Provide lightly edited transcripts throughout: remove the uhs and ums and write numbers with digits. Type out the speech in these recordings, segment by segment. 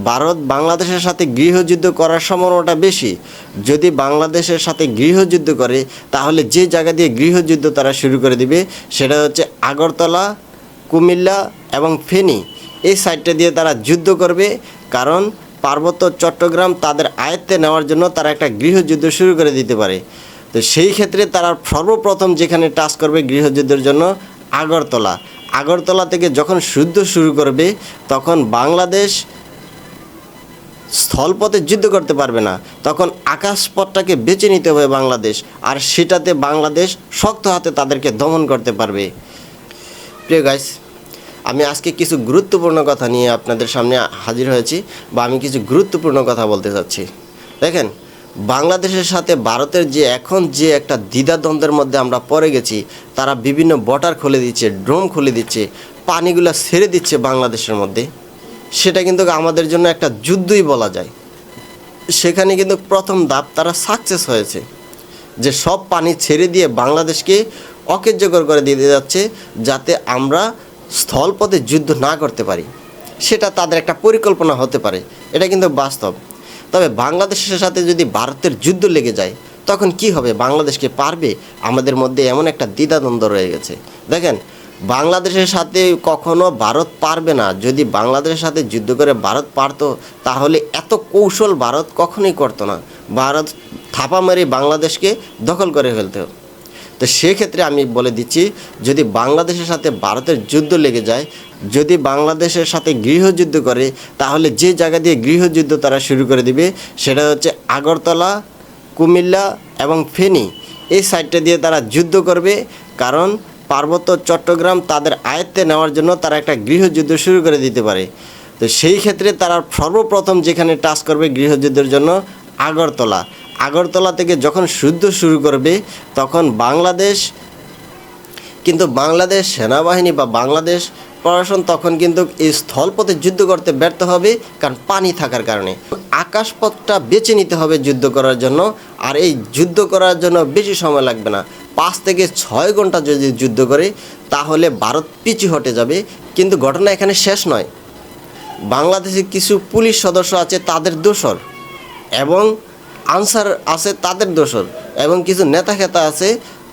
ভারত বাংলাদেশের সাথে গৃহযুদ্ধ করার সম্ভাবনাটা বেশি। যদি বাংলাদেশের সাথে গৃহযুদ্ধ করে তাহলে যে জায়গা দিয়ে গৃহযুদ্ধ তারা শুরু করে দিবে সেটা হচ্ছে আগরতলা, কুমিল্লা এবং ফেনী। এই সাইডটা দিয়ে তারা যুদ্ধ করবে, কারণ পার্বত্য চট্টগ্রাম তাদের আয়ত্তে নেওয়ার জন্য তারা একটা গৃহযুদ্ধ শুরু করে দিতে পারে। তো সেই ক্ষেত্রে তারা সর্বপ্রথম যেখানে টাচ করবে গৃহযুদ্ধের জন্য আগরতলা। আগরতলা থেকে যখন যুদ্ধ শুরু করবে তখন বাংলাদেশ স্থলপথে যুদ্ধ করতে পারবে না, তখন আকাশপথটাকে বেছে নিতে হবে বাংলাদেশ, আর সেটাতে বাংলাদেশ শক্ত হাতে তাদেরকে দমন করতে পারবে। প্রিয় গাইস, আমি আজকে কিছু গুরুত্বপূর্ণ কথা নিয়ে আপনাদের সামনে হাজির হয়েছি, বা আমি কিছু গুরুত্বপূর্ণ কথা বলতে চাচ্ছি। দেখেন, বাংলাদেশের সাথে ভারতের যে এখন যে একটা দ্বিধাদ্বন্দ্বের মধ্যে আমরা পড়ে গেছি, তারা বিভিন্ন বর্ডার খুলে দিচ্ছে, ড্রোন খুলে দিচ্ছে, পানিগুলো ছেড়ে দিচ্ছে বাংলাদেশের মধ্যে। সেটা কিন্তু আমাদের জন্য একটা যুদ্ধই বলা যায়। সেখানে কিন্তু প্রথম ধাপ তারা সাকসেস হয়েছে, যে সব পানি ছেড়ে দিয়ে বাংলাদেশকে অকার্যকর করে দিতে যাচ্ছে, যাতে আমরা স্থলপথে যুদ্ধ না করতে পারি। সেটা তাদের একটা পরিকল্পনা হতে পারে, এটা কিন্তু বাস্তব। তবে বাংলাদেশের সাথে যদি ভারতের যুদ্ধ লেগে যায় তখন কি হবে? বাংলাদেশকে পারবে? আমাদের মধ্যে এমন একটা দ্বিধাদ্বন্দ্ব রয়ে গেছে। দেখেন, বাংলাদেশের সাথে কখনো ভারত পারবে না। যদি বাংলাদেশের সাথে যুদ্ধ করে ভারত পারতো তাহলে এত কৌশল ভারত কখনোই করতো না। ভারত থাপা মেরে বাংলাদেশকে দখল করে ফেলতো। তো সেক্ষেত্রে আমি বলে দিচ্ছি, যদি বাংলাদেশের সাথে ভারতের যুদ্ধ লেগে যায়, যদি বাংলাদেশের সাথে গৃহযুদ্ধ করে, তাহলে যে জায়গা দিয়ে গৃহযুদ্ধ তারা শুরু করে দিবে সেটা হচ্ছে আগরতলা, কুমিল্লা এবং ফেনী। এই সাইডটা দিয়ে তারা যুদ্ধ করবে, কারণ পার্বত্য চট্টগ্রাম তাদের আয়ত্তে নেওয়ার জন্য তারা একটা গৃহযুদ্ধ শুরু করে দিতে পারে। তো সেই ক্ষেত্রে তারা সর্বপ্রথম যেখানে টাচ করবে গৃহযুদ্ধের জন্য আগরতলা। আগরতলা থেকে যখন যুদ্ধ শুরু করবে তখন বাংলাদেশ সেনাবাহিনী বা বাংলাদেশ প্রশাসন তখন কিন্তু এই স্থলপথে যুদ্ধ করতে ব্যর্থ হবে, কারণ পানি থাকার কারণে। আকাশপথটা বেছে নিতে হবে যুদ্ধ করার জন্য, আর এই যুদ্ধ করার জন্য বেশি সময় লাগবে না। 5 থেকে 6 ঘন্টা যদি যুদ্ধ করে তাহলে ভারত পিছু হটে যাবে। কিন্তু ঘটনা এখানে শেষ নয়। বাংলাদেশের কিছু পুলিশ সদস্য আছে তাদের দোসর, এবং আনসার আছে তাদের দোসর, এবং কিছু নেতা আছে,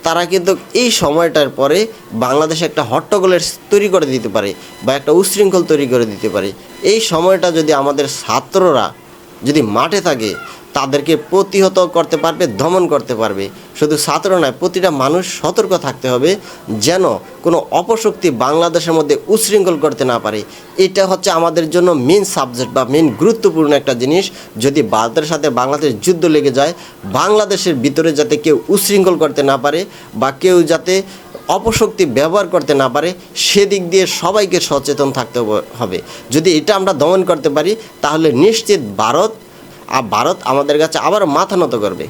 তারা কিন্তু এই সময়টার পরে বাংলাদেশে একটা হট্টগোলের তৈরি করে দিতে পারে বা একটা উচ্ছৃঙ্খল তৈরি করে দিতে পারে। এই সময়টা যদি আমাদের ছাত্ররা যদি মাঠে থাকে তাদেরকে প্রতিহত করতে পারবে, দমন করতে পারবে। শুধু ছাত্র নয়, প্রতিটা মানুষ সতর্ক থাকতে হবে যেন কোনো অপশক্তি বাংলাদেশের মধ্যে উচ্ছৃঙ্খল করতে না পারে। এটা হচ্ছে আমাদের জন্য মেন সাবজেক্ট বা মেন গুরুত্বপূর্ণ একটা জিনিস। যদি ভারতের সাথে বাংলাদেশ যুদ্ধ লেগে যায়, বাংলাদেশের ভিতরে যাতে কেউ উচ্ছৃঙ্খল করতে না পারে বা কেউ যাতে অপশক্তি ব্যবহার করতে না পারে, সেদিক দিয়ে সবাইকে সচেতন থাকতে হবে। যদি এটা আমরা দমন করতে পারি তাহলে নিশ্চিত ভারত আমাদের কাছে আবার মাথা নত করবে।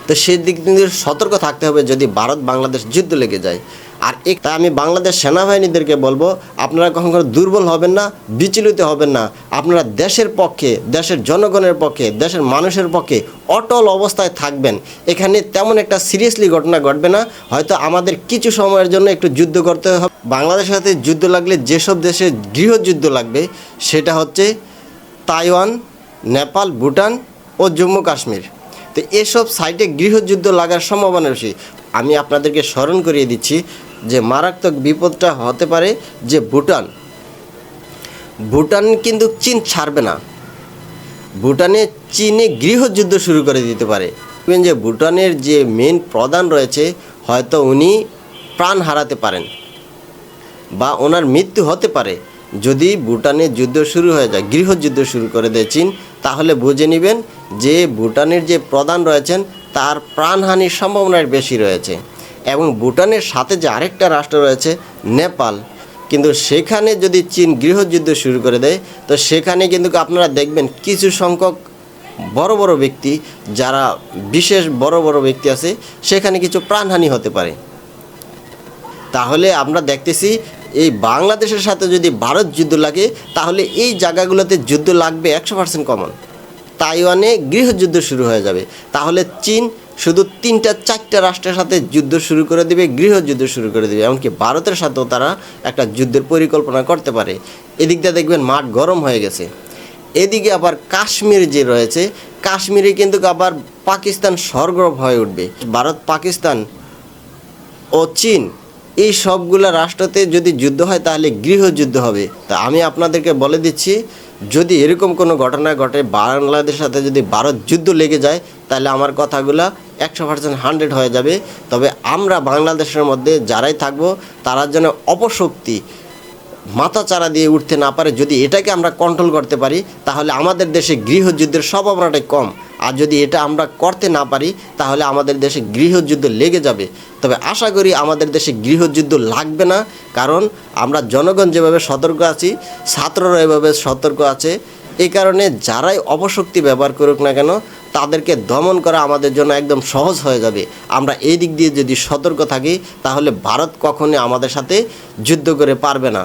তো সেদিক দিয়ে সতর্ক থাকতে হবে যদি ভারত বাংলাদেশ যুদ্ধ লেগে যায়। আর তাই আমি বাংলাদেশ সেনাবাহিনীদেরকে বলবো, আপনারা কখনো দুর্বল হবেন না, বিচলিত হবেন না। আপনারা দেশের পক্ষে, দেশের জনগণের পক্ষে, দেশের মানুষের পক্ষে অটল অবস্থায় থাকবেন। এখানে তেমন একটা সিরিয়াসলি ঘটনা ঘটবে না। হয়তো আমাদের কিছু সময়ের জন্য একটু যুদ্ধ করতে হবে। বাংলাদেশের সাথে যুদ্ধ লাগলে যেসব দেশে গৃহযুদ্ধ লাগবে সেটা হচ্ছে তাইওয়ান, নেপাল, ভুটান ও জম্মু কাশ্মীর। তো এসব সাইটে গৃহযুদ্ধ লাগার সম্ভাবনা বেশি। আমি আপনাদেরকে স্মরণ করিয়ে দিচ্ছি যে মারাত্মক বিপদটা হতে পারে যে ভুটান কিন্তু চীন ছাড়বে না। চীনে গৃহযুদ্ধ শুরু করে দিতে পারে। যে ভুটানের যে মেন প্রধান রয়েছে, হয়তো উনি প্রাণ হারাতে পারেন বা ওনার মৃত্যু হতে পারে। যদি ভুটানে যুদ্ধ শুরু হয়ে যায়, গৃহযুদ্ধ শুরু করে দেয় চীন, তাহলে বুঝে নেবেন যে ভুটানের যে প্রধান রয়েছেন তার প্রাণহানির সম্ভাবনা বেশি রয়েছে। এবং ভুটানের সাথে যে আরেকটা রাষ্ট্র রয়েছে নেপাল, কিন্তু সেখানে যদি চীন গৃহযুদ্ধ শুরু করে দেয় তো সেখানে কিন্তু আপনারা দেখবেন কিছু সংখ্যক বড় বড় ব্যক্তি, যারা বিশেষ বড় বড় ব্যক্তি আছে, সেখানে কিছু প্রাণহানি হতে পারে। তাহলে আমরা দেখতেছি এই বাংলাদেশের সাথে যদি ভারত যুদ্ধ লাগে তাহলে এই জায়গাগুলোতে যুদ্ধ লাগবে 100% কমন। তাইওয়ানে গৃহযুদ্ধ শুরু হয়ে যাবে। তাহলে চীন শুধু 3-4টা রাষ্ট্রের সাথে যুদ্ধ শুরু করে দেবে, গৃহযুদ্ধ শুরু করে দেবে। এমনকি ভারতের সাথেও তারা একটা যুদ্ধের পরিকল্পনা করতে পারে। এদিক দিয়ে দেখবেন মাঠ গরম হয়ে গেছে। এদিকে আবার কাশ্মীর যে রয়েছে, কাশ্মীরে কিন্তু আবার পাকিস্তান সরগরম হয়ে উঠবে। ভারত, পাকিস্তান ও চীন এই সবগুলো রাষ্ট্রতে যদি যুদ্ধ হয় তাহলে গৃহযুদ্ধ হবে। তা আমি আপনাদেরকে বলে দিচ্ছি, যদি এরকম কোনো ঘটনা ঘটে বাংলাদেশের সাথে যদি ভারত যুদ্ধ লেগে যায়, তাহলে আমার কথাগুলো 100% 100 হয়ে যাবে। তবে আমরা বাংলাদেশের মধ্যে যারাই থাকবো তারা যেন অপশক্তি মাথা চারা দিয়ে উঠতে না পারে। যদি এটাকে আমরা কন্ট্রোল করতে পারি তাহলে আমাদের দেশে গৃহযুদ্ধের সম্ভাবনাটাই কম। আর যদি এটা আমরা করতে না পারি তাহলে আমাদের দেশে গৃহযুদ্ধ লেগে যাবে। তবে আশা করি আমাদের দেশে গৃহযুদ্ধ লাগবে না, কারণ আমরা জনগণ যেভাবে সতর্ক আছি, ছাত্ররা এভাবে সতর্ক আছে। এই কারণে যারাই অপশক্তি ব্যবহার করুক না কেন তাদেরকে দমন করা আমাদের জন্য একদম সহজ হয়ে যাবে। আমরা এই দিক দিয়ে যদি সতর্ক থাকি তাহলে ভারত কখনোই আমাদের সাথে যুদ্ধ করে পারবে না।